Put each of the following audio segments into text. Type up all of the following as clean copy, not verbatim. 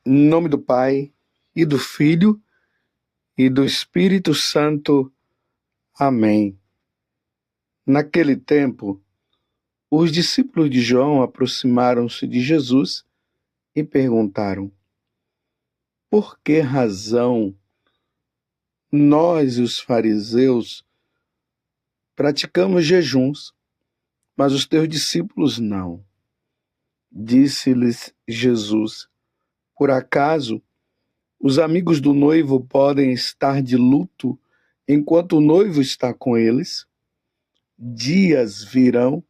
Em nome do Pai, e do Filho, e do Espírito Santo. Amém. Naquele tempo, os discípulos de João aproximaram-se de Jesus e perguntaram: por que razão nós e os fariseus praticamos jejuns, mas os teus discípulos não? Disse-lhes Jesus: por acaso os amigos do noivo podem estar de luto enquanto o noivo está com eles? Dias virão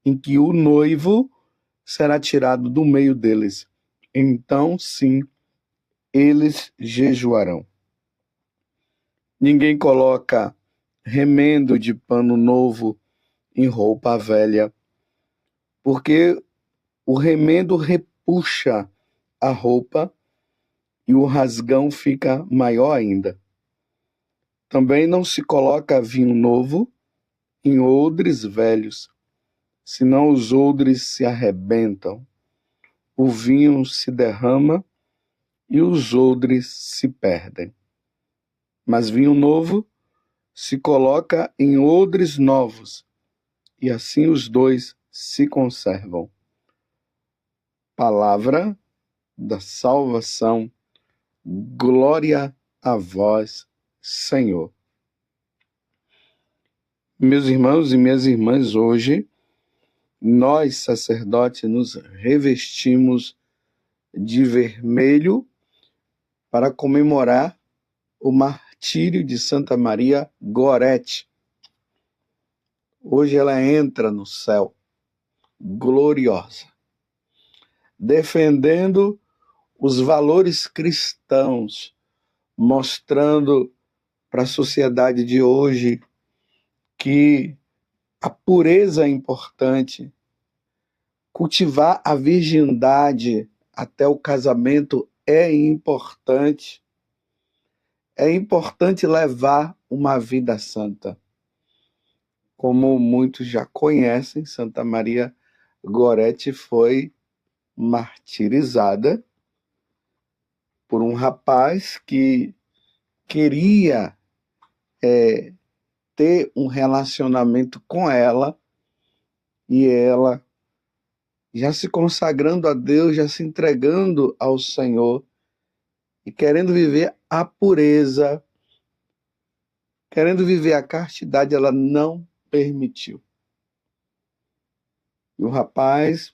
em que o noivo será tirado do meio deles. Então, sim, eles jejuarão. Ninguém coloca remendo de pano novo em roupa velha, porque o remendo repuxa a roupa e o rasgão fica maior ainda. Também não se coloca vinho novo em odres velhos, senão os odres se arrebentam, o vinho se derrama e os odres se perdem. Mas vinho novo se coloca em odres novos, e assim os dois se conservam. Palavra da salvação, glória a vós, Senhor. Meus irmãos e minhas irmãs, hoje nós, sacerdotes, nos revestimos de vermelho para comemorar o martírio de Santa Maria Gorete. Hoje ela entra no céu, gloriosa, defendendo os valores cristãos, mostrando para a sociedade de hoje que a pureza é importante, cultivar a virgindade até o casamento é importante. É importante levar uma vida santa. Como muitos já conhecem, Santa Maria Gorete foi martirizada por um rapaz que queria ter um relacionamento com ela, e ela, já se consagrando a Deus, já se entregando ao Senhor e querendo viver a pureza, querendo viver a castidade, ela não permitiu. E o rapaz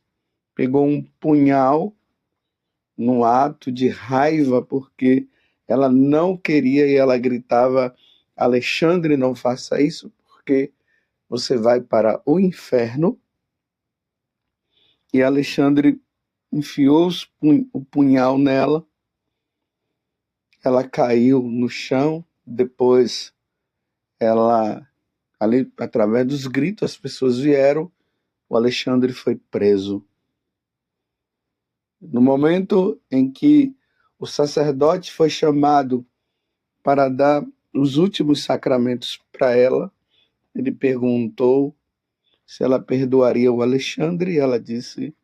pegou um punhal num ato de raiva, porque ela não queria, e ela gritava: Alexandre, não faça isso, porque você vai para o inferno. E Alexandre enfiou o punhal nela, ela caiu no chão, depois ela, ali, através dos gritos, as pessoas vieram, o Alexandre foi preso. No momento em que o sacerdote foi chamado para dar os últimos sacramentos para ela, ele perguntou se ela perdoaria o Alexandre, e ela disse: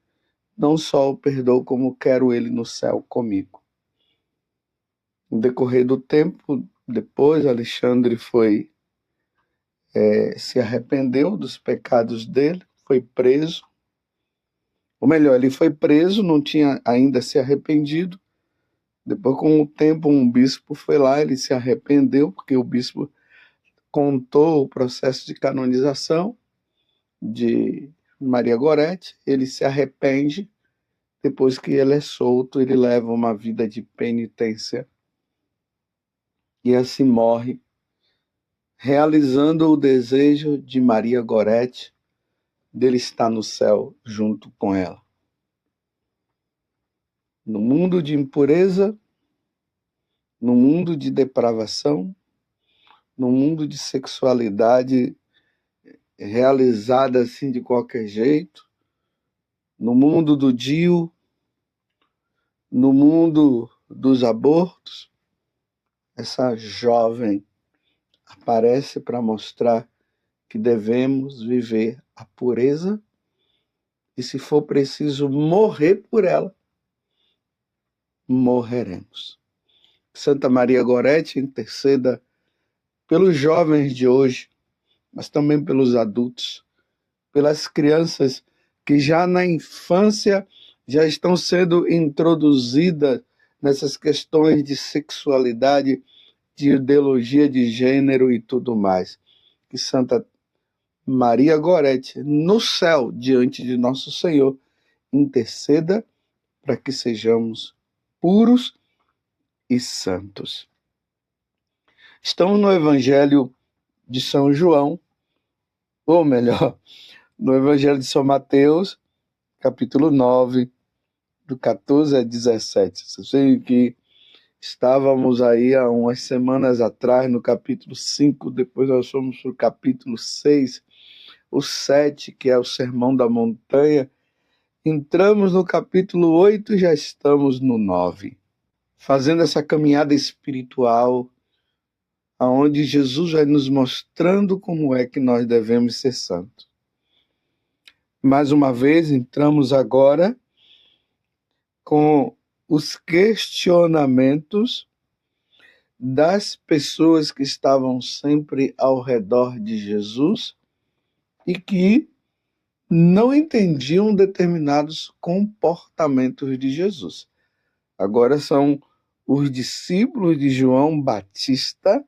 não só o perdoo, como quero ele no céu comigo. No decorrer do tempo, depois, Alexandre se arrependeu dos pecados dele, foi preso. Ou melhor, ele foi preso, não tinha ainda se arrependido. Depois, com o tempo, um bispo foi lá, ele se arrependeu, porque o bispo contou o processo de canonização de Maria Gorete. Ele se arrepende. Depois que ele é solto, ele leva uma vida de penitência e assim morre, realizando o desejo de Maria Gorete dele estar no céu junto com ela. No mundo de impureza, no mundo de depravação, no mundo de sexualidade realizada assim de qualquer jeito, no mundo do DIU, no mundo dos abortos, essa jovem aparece para mostrar que devemos viver a pureza e, se for preciso, morrer por ela, morreremos. Santa Maria Gorete interceda pelos jovens de hoje, mas também pelos adultos, pelas crianças que já na infância já estão sendo introduzidas nessas questões de sexualidade, de ideologia de gênero e tudo mais. Que Santa Maria Gorete, no céu, diante de nosso Senhor, interceda para que sejamos puros e santos. Estamos no Evangelho de São João, ou melhor, no Evangelho de São Mateus, capítulo 9, do 14 a 17. Vocês veem que estávamos aí há umas semanas atrás no capítulo 5, depois nós fomos para o capítulo 6, o 7, que é o Sermão da Montanha. Entramos no capítulo 8 e já estamos no 9, fazendo essa caminhada espiritual, aonde Jesus vai nos mostrando como é que nós devemos ser santos. Mais uma vez, entramos agora com os questionamentos das pessoas que estavam sempre ao redor de Jesus e que não entendiam determinados comportamentos de Jesus. Agora são os discípulos de João Batista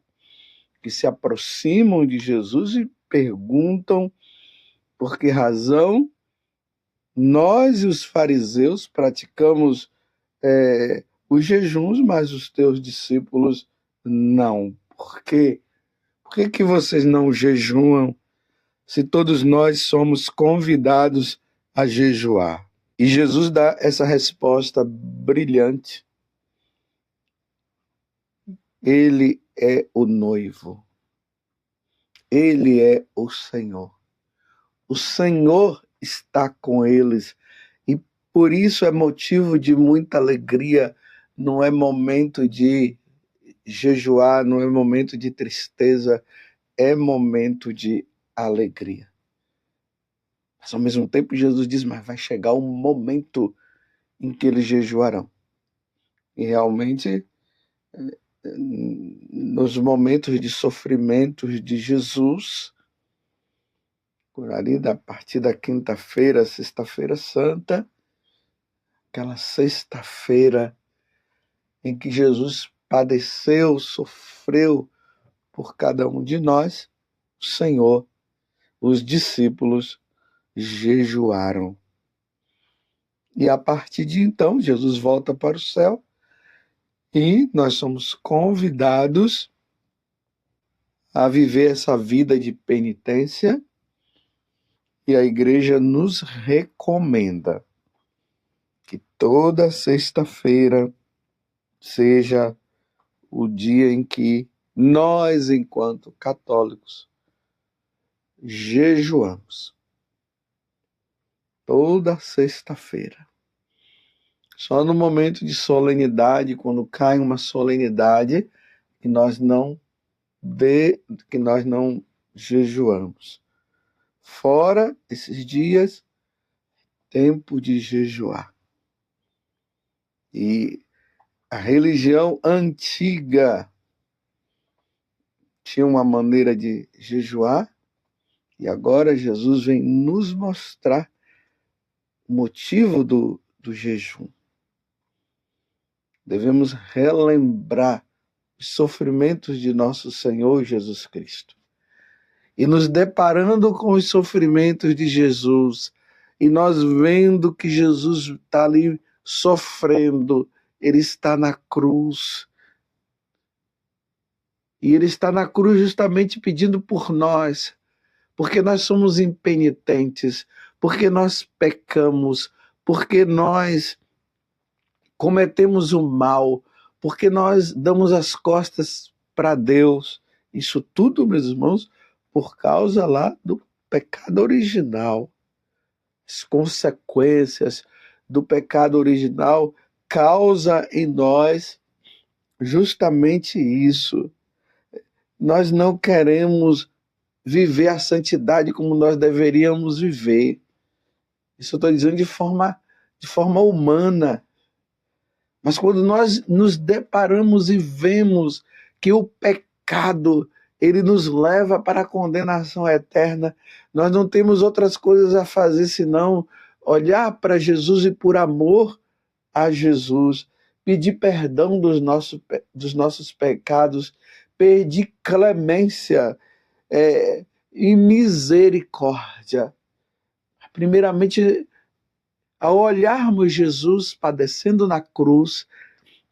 que se aproximam de Jesus e perguntam por que razão nós e os fariseus praticamos os jejuns, mas os teus discípulos não. Por quê? Por que vocês não jejuam se todos nós somos convidados a jejuar? E Jesus dá essa resposta brilhante. Ele é o noivo. Ele é o Senhor. O Senhor está com eles. E por isso é motivo de muita alegria. Não é momento de jejuar, não é momento de tristeza, é momento de alegria. Mas ao mesmo tempo Jesus diz, mas vai chegar um momento em que eles jejuarão. E realmente, nos momentos de sofrimentos de Jesus, por ali, a partir da quinta-feira, sexta-feira santa, aquela sexta-feira em que Jesus padeceu, sofreu por cada um de nós, o Senhor, os discípulos jejuaram. E a partir de então, Jesus volta para o céu e nós somos convidados a viver essa vida de penitência e a igreja nos recomenda que toda sexta-feira seja o dia em que nós, enquanto católicos, jejuamos. Toda sexta-feira. Só no momento de solenidade, quando cai uma solenidade, que nós não jejuamos. Fora esses dias, tempo de jejuar. E a religião antiga tinha uma maneira de jejuar, e agora Jesus vem nos mostrar o motivo do jejum. Devemos relembrar os sofrimentos de nosso Senhor Jesus Cristo. E nos deparando com os sofrimentos de Jesus, e nós vendo que Jesus está ali sofrendo, ele está na cruz. E ele está na cruz justamente pedindo por nós, porque nós somos impenitentes, porque nós pecamos, porque nós cometemos o mal, porque nós damos as costas para Deus. Isso tudo, meus irmãos, por causa lá do pecado original. As consequências do pecado original causa em nós justamente isso. Nós não queremos viver a santidade como nós deveríamos viver. Isso eu estou dizendo de forma humana. Mas quando nós nos deparamos e vemos que o pecado ele nos leva para a condenação eterna, nós não temos outras coisas a fazer senão olhar para Jesus e, por amor a Jesus, pedir perdão dos nossos pecados, pedir clemência e misericórdia. Primeiramente, ao olharmos Jesus padecendo na cruz,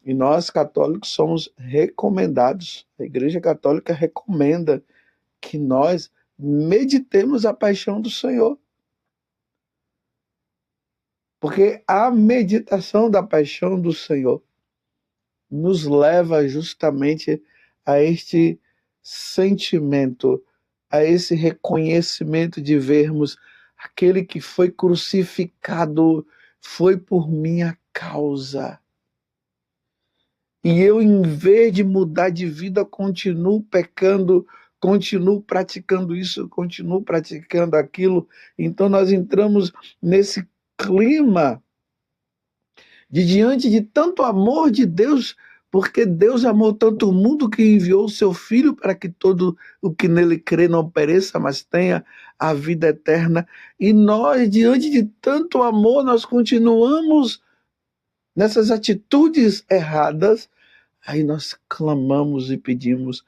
e nós católicos somos recomendados, a Igreja Católica recomenda que nós meditemos a paixão do Senhor. Porque a meditação da paixão do Senhor nos leva justamente a este sentimento, a esse reconhecimento de vermos aquele que foi crucificado, foi por minha causa. E eu, em vez de mudar de vida, continuo pecando, continuo praticando isso, continuo praticando aquilo. Então nós entramos nesse clima de diante de tanto amor de Deus, porque Deus amou tanto o mundo que enviou o seu Filho para que todo o que nele crê não pereça, mas tenha a vida eterna. E nós, diante de tanto amor, nós continuamos nessas atitudes erradas. Aí nós clamamos e pedimos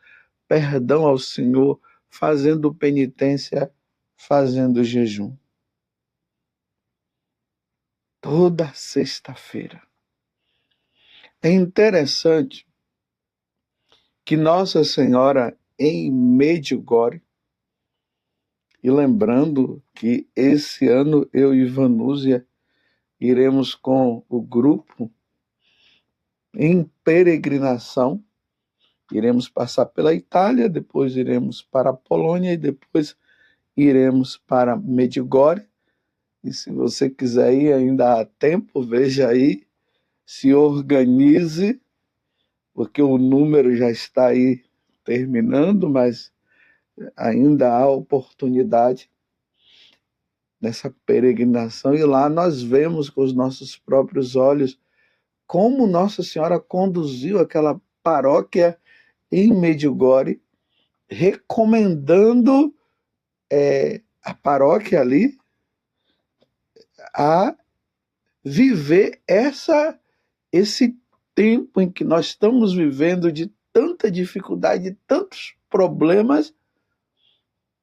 perdão ao Senhor, fazendo penitência, fazendo jejum. Toda sexta-feira. É interessante que Nossa Senhora em Medjugorje, e lembrando que esse ano eu e Vanúzia iremos com o grupo em peregrinação, iremos passar pela Itália, depois iremos para a Polônia e depois iremos para Medjugorje. E se você quiser ir, ainda há tempo, veja aí, se organize, porque o número já está aí terminando, mas ainda há oportunidade nessa peregrinação. E lá nós vemos com os nossos próprios olhos como Nossa Senhora conduziu aquela paróquia em Medjugorje, recomendando a paróquia ali a viver esse tempo em que nós estamos vivendo de tanta dificuldade, de tantos problemas,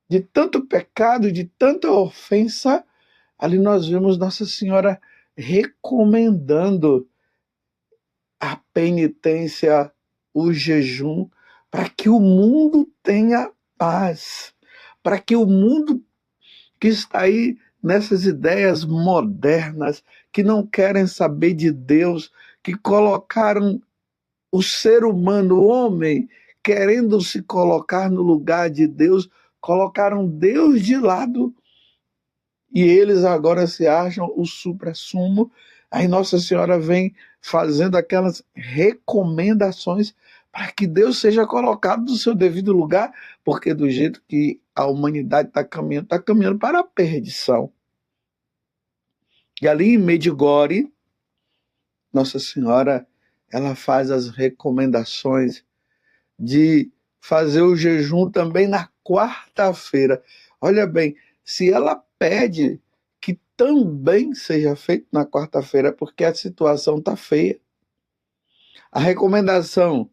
de tanto pecado, de tanta ofensa. Ali nós vemos Nossa Senhora recomendando a penitência, o jejum, para que o mundo tenha paz, para que o mundo que está aí nessas ideias modernas, que não querem saber de Deus, que colocaram o ser humano, o homem, querendo se colocar no lugar de Deus, colocaram Deus de lado e eles agora se acham o suprassumo. Aí Nossa Senhora vem fazendo aquelas recomendações para que Deus seja colocado no seu devido lugar, porque do jeito que a humanidade está caminhando para a perdição. E ali em Medjugorje, Nossa Senhora ela faz as recomendações de fazer o jejum também na quarta-feira. Olha bem, se ela pede que também seja feito na quarta-feira, porque a situação está feia. A recomendação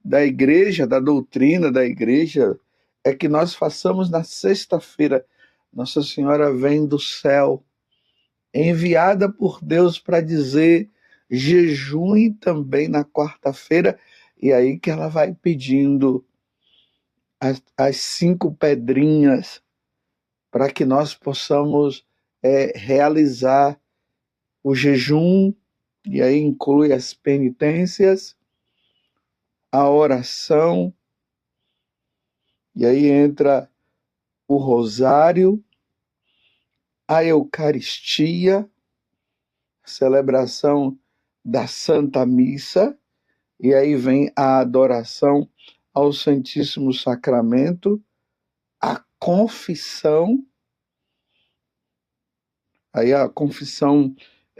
da igreja, da doutrina da igreja, é que nós façamos na sexta-feira. Nossa Senhora vem do céu, enviada por Deus para dizer jejum também na quarta-feira, e aí que ela vai pedindo as 5 pedrinhas para que nós possamos realizar o jejum, e aí inclui as penitências, a oração, e aí entra o rosário, a Eucaristia, a celebração da Santa Missa, e aí vem a adoração ao Santíssimo Sacramento, a confissão. Aí a confissão,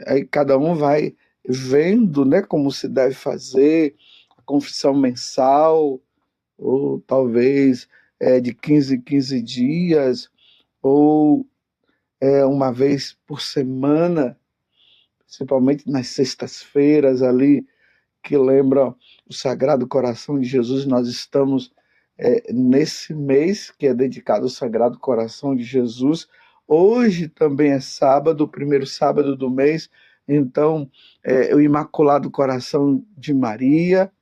aí cada um vai vendo, né, como se deve fazer a confissão mensal, ou talvez de 15 em 15 dias, ou uma vez por semana, principalmente nas sextas-feiras ali, que lembram o Sagrado Coração de Jesus. Nós estamos nesse mês que é dedicado ao Sagrado Coração de Jesus. Hoje também é sábado, o primeiro sábado do mês, então o Imaculado Coração de Maria,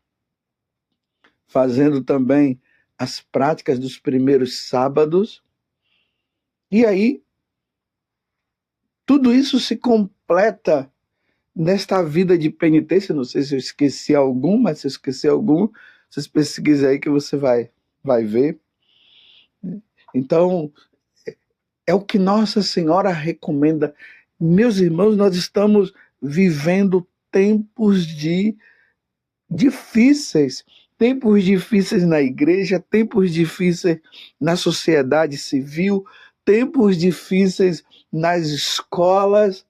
fazendo também as práticas dos primeiros sábados. E aí, tudo isso se completa nesta vida de penitência. Não sei se eu esqueci algum, mas se eu esqueci algum, vocês pesquisem aí que você vai ver. Então, é o que Nossa Senhora recomenda. Meus irmãos, nós estamos vivendo tempos difíceis na igreja, tempos difíceis na sociedade civil, tempos difíceis nas escolas.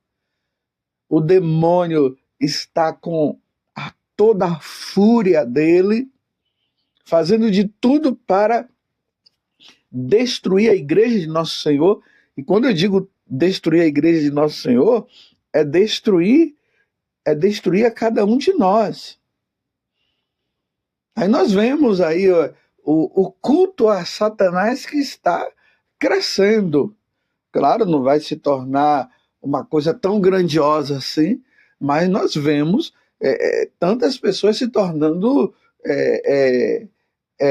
O demônio está com toda a fúria dele, fazendo de tudo para destruir a igreja de Nosso Senhor. E quando eu digo destruir a igreja de Nosso Senhor, é destruir a cada um de nós. Aí nós vemos aí o culto a Satanás que está crescendo. Claro, não vai se tornar uma coisa tão grandiosa assim, mas nós vemos tantas pessoas se tornando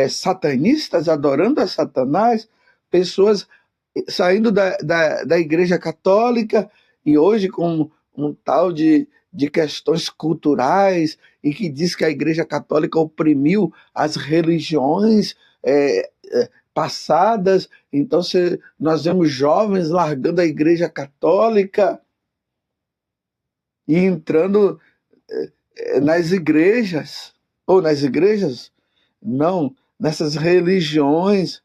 satanistas, adorando a Satanás, pessoas saindo da Igreja Católica e hoje com um tal de questões culturais e que diz que a Igreja Católica oprimiu as religiões passadas. Então nós vemos jovens largando a Igreja Católica e entrando nas igrejas, ou nas igrejas, não, nessas religiões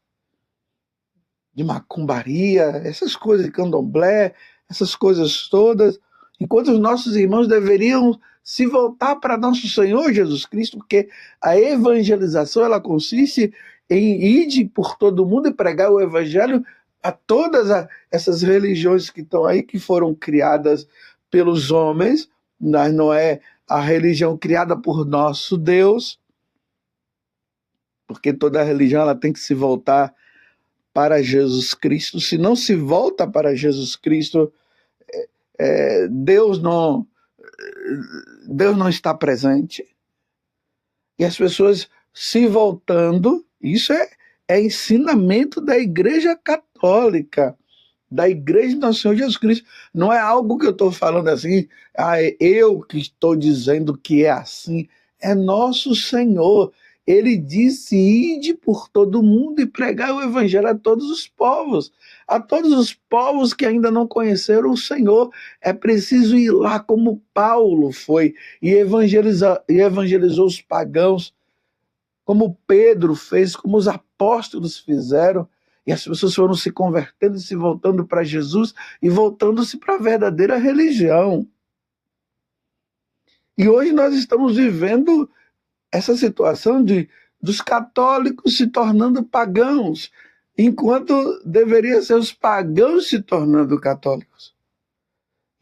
de macumbaria, essas coisas de candomblé, essas coisas todas, enquanto os nossos irmãos deveriam se voltar para nosso Senhor Jesus Cristo, porque a evangelização ela consiste em ir por todo mundo e pregar o evangelho a todas essas religiões que estão aí, que foram criadas pelos homens, mas não é a religião criada por nosso Deus, porque toda religião ela tem que se voltar para Jesus Cristo. Se não se volta para Jesus Cristo, Deus não está presente. E as pessoas se voltando, isso é ensinamento da Igreja Católica, da Igreja de Nosso Senhor Jesus Cristo. Não é algo que eu estou falando assim, eu que estou dizendo que é assim. É nosso Senhor. Ele disse: ide por todo mundo e pregar o evangelho a todos os povos que ainda não conheceram o Senhor. É preciso ir lá como Paulo foi e evangelizou os pagãos, como Pedro fez, como os apóstolos fizeram. E as pessoas foram se convertendo, se voltando para Jesus e voltando-se para a verdadeira religião. E hoje nós estamos vivendo essa situação dos católicos se tornando pagãos, enquanto deveria ser os pagãos se tornando católicos.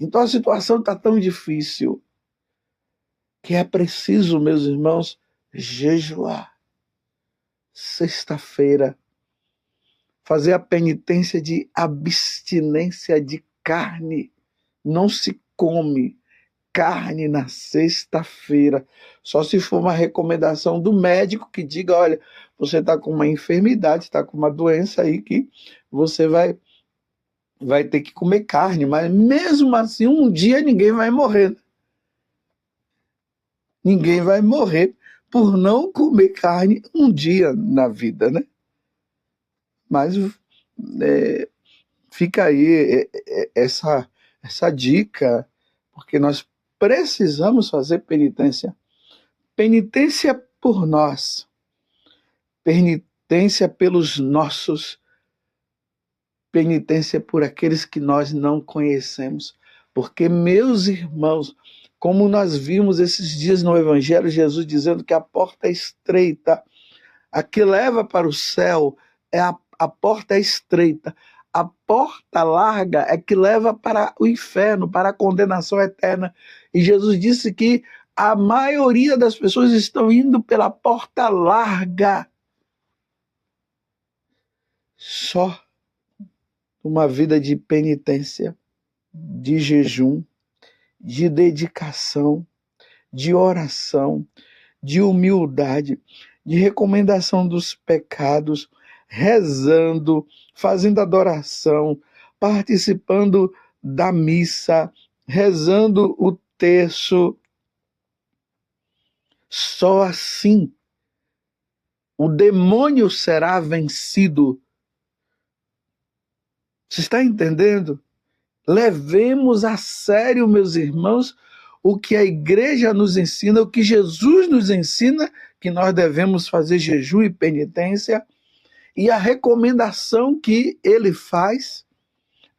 Então a situação está tão difícil que é preciso, meus irmãos, jejuar. Sexta-feira, fazer a penitência de abstinência de carne. Não se come carne na sexta-feira, só se for uma recomendação do médico que diga: olha, você está com uma enfermidade, está com uma doença aí que você vai ter que comer carne, mas mesmo assim um dia ninguém vai morrer. Ninguém vai morrer por não comer carne um dia na vida, né? Mas fica aí essa dica, porque nós precisamos fazer penitência. Penitência por nós. Penitência pelos nossos. Penitência por aqueles que nós não conhecemos. Porque, meus irmãos, Como nós vimos esses dias no Evangelho, Jesus dizendo que a porta é estreita, a que leva para o céu a porta é estreita. A porta larga é que leva para o inferno, para a condenação eterna. E Jesus disse que a maioria das pessoas estão indo pela porta larga. Só uma vida de penitência, de jejum, de dedicação, de oração, de humildade, de recomendação dos pecados, rezando, fazendo adoração, participando da missa, rezando o terço. Só assim o demônio será vencido. Você está entendendo? Levemos a sério, meus irmãos, o que a igreja nos ensina, o que Jesus nos ensina, que nós devemos fazer jejum e penitência, e a recomendação que ele faz.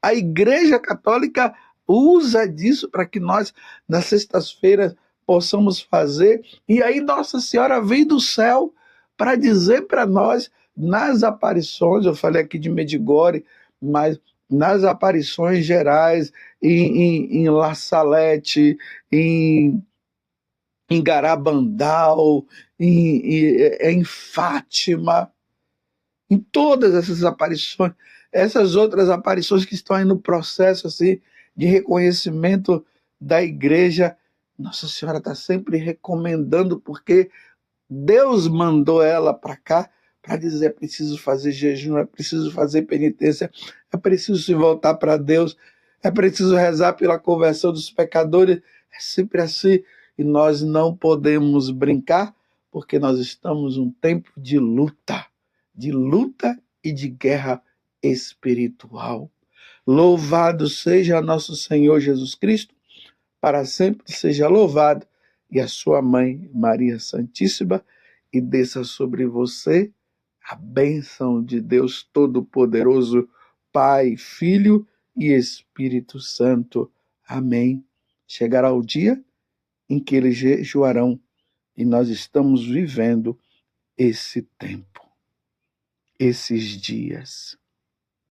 A Igreja Católica usa disso para que nós, nas sextas-feiras, possamos fazer. E aí Nossa Senhora vem do céu para dizer para nós, nas aparições, eu falei aqui de Medjugorje, mas nas aparições gerais, em La Salette, em Garabandal, em Fátima, em todas essas aparições, essas outras aparições que estão aí no processo assim, de reconhecimento da igreja, Nossa Senhora está sempre recomendando, porque Deus mandou ela para cá para dizer: é preciso fazer jejum, é preciso fazer penitência, é preciso se voltar para Deus, é preciso rezar pela conversão dos pecadores. É sempre assim. E nós não podemos brincar, porque nós estamos num tempo de luta e de guerra espiritual. Louvado seja nosso Senhor Jesus Cristo, para sempre seja louvado, e a sua mãe, Maria Santíssima, e desça sobre você a bênção de Deus Todo-Poderoso, Pai, Filho e Espírito Santo. Amém. Chegará o dia em que eles jejuarão, e nós estamos vivendo esse tempo, esses dias.